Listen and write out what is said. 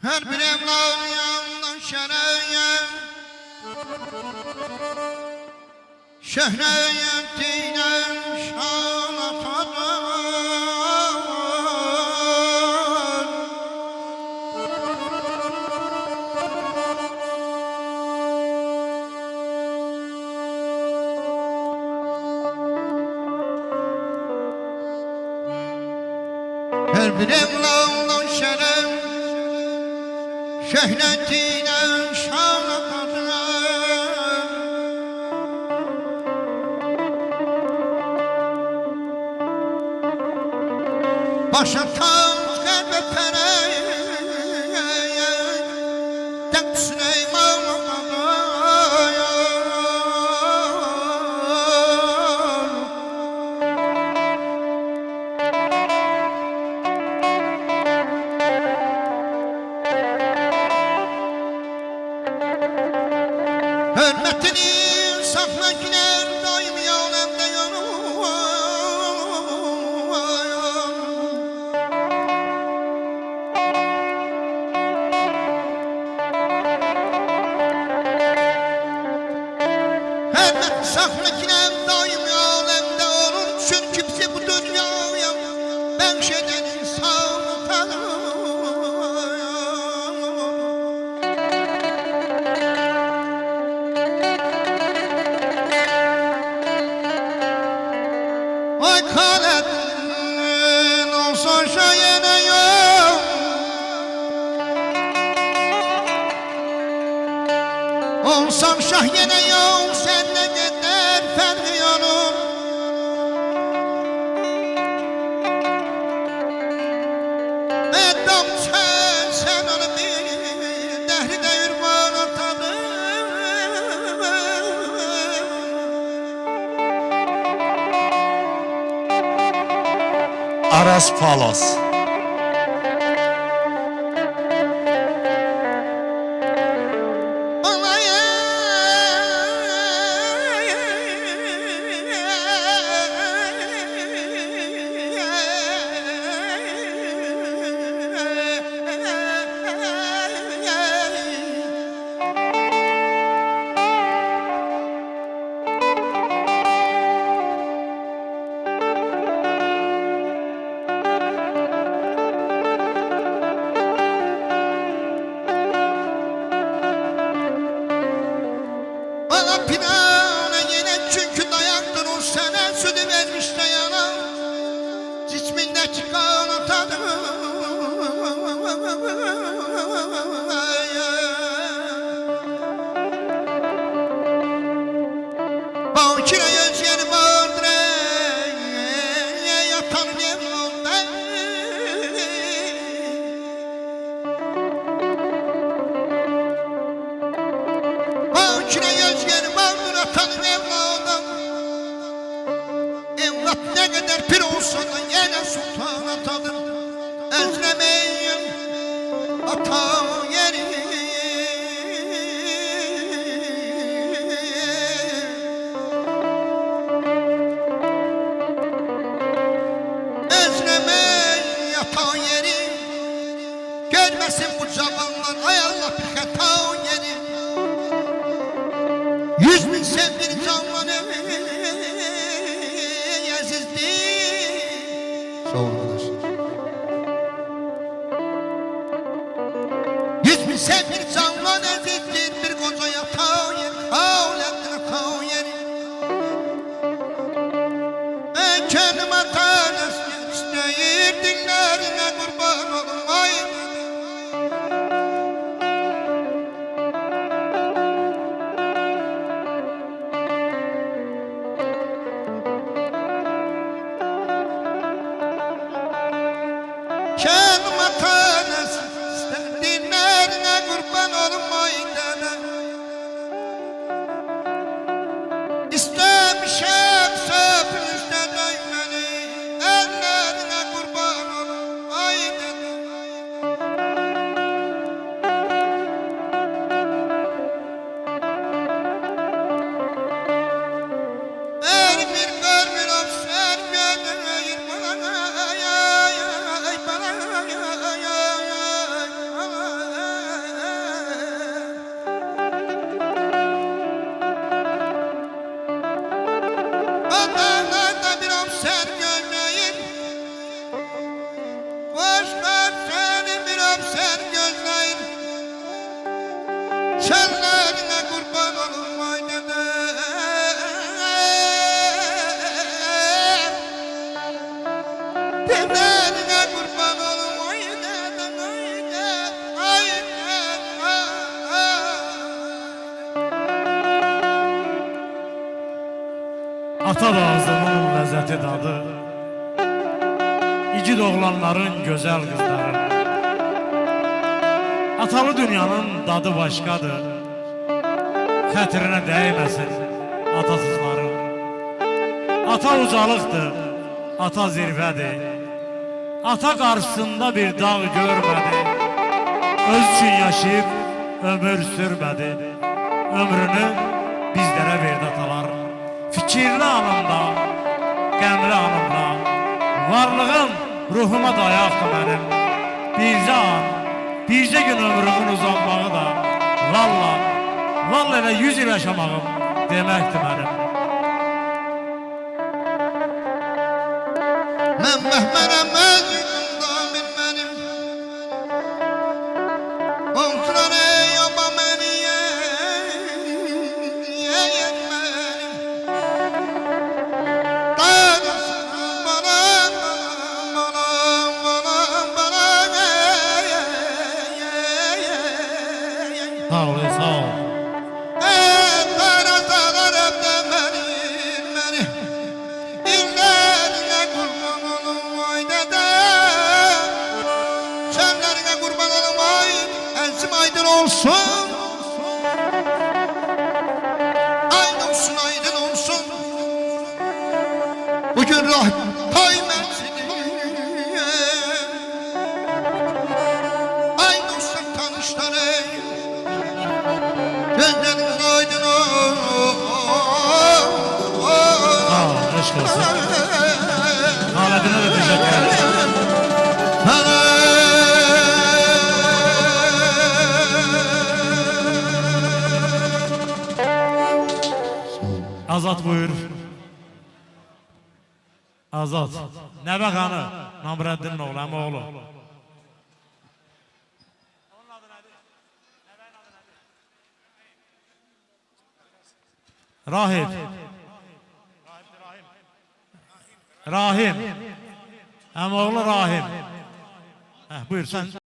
Her bir evladından şereye şehriyetiyle şan atadır. Her bir evladından şeref şehriyetiyle şan atadır. Başa taç kalbe pere tek Süleyman hürmetini sakmakiler daim yâlemde yanıyor. Hürmet sakmakiler daim yâlemde olur. Çünkü bize bu dünyaya ben şeyden insan tanır. Ay kaledin olsa şeyine yok, olsam şahyene yok, sen ne kadar ferdi olur. Edam sen onu bir dehri de yürman atadır. Aras Palas. Pinane yine çünkü dayaktır o sene sütü vermiş dayana cismindeki kan atadır. Bakire yüzgeni vardır yatan evlanda. Bakire yüzgeni atanın evladım, evlat ne kadar pir olsa da yine sultan atadır. Özlemeyin ata yeri. Özlemeyin ata yeri. Görmesin bu zamanlar ay Allah bir hata yeri. 100.000 sevgili zaman yazizdi. Sağ olun arkadaşlar. 100.000 sevgili zaman yazizdi. Bir koca yatağı yer, havlettir yatağı yeri. Kendim atanız gençliğir dillerine kurban olmayın. Kendim atanız dinlerine kurban olmayın dene. İstemişim söpünüzde döymeni, ellerine kurban olmayın dene. Her bir görmür of ser gönlüme bana. Sevdam sen gözleyin Senlerine kurban olun vay dede Dedelerine kurban olun vay dede Vay dede Ata da ağzının lezzeti dadı, İgid oğlanların güzel kızları. Atalı dünyanın dadı başkadır, Xətirinə değmesin atasızların. Ata ucalıqdır, ata zirvədir, Ata qarşısında bir dağ görmədi, Öz üçün yaşayıb ömür sürmədi, Ömrünü bizlərə verdi atalar. Fikirli anımda, qəmli anımda, varlığım ruhuma dayaqdır mənim. Bircə an, bircə gün ömrümün uzanmağı da, Valla elə 100 il yaşamağım deməkdir mənim. Mən məhmərəm özümdə bilmənim Olturan ey oba məni yeyənmənim Dağılsın balam Sağ ol, sağ ol. Olsun Aydın olsun, aydın olsun Bugün Rahtay mevsimi Aydın olsun tanışları Gözleriniz aydın Sağ ol, eşk olsun. Haletine de teşekkür ederim. Azat buyur. Azat. Nəbə xanı. Namrəddinin oğlu, əmi oğlu. Rahim. Rahim. Əmi oğlu Rahim. Buyur sen.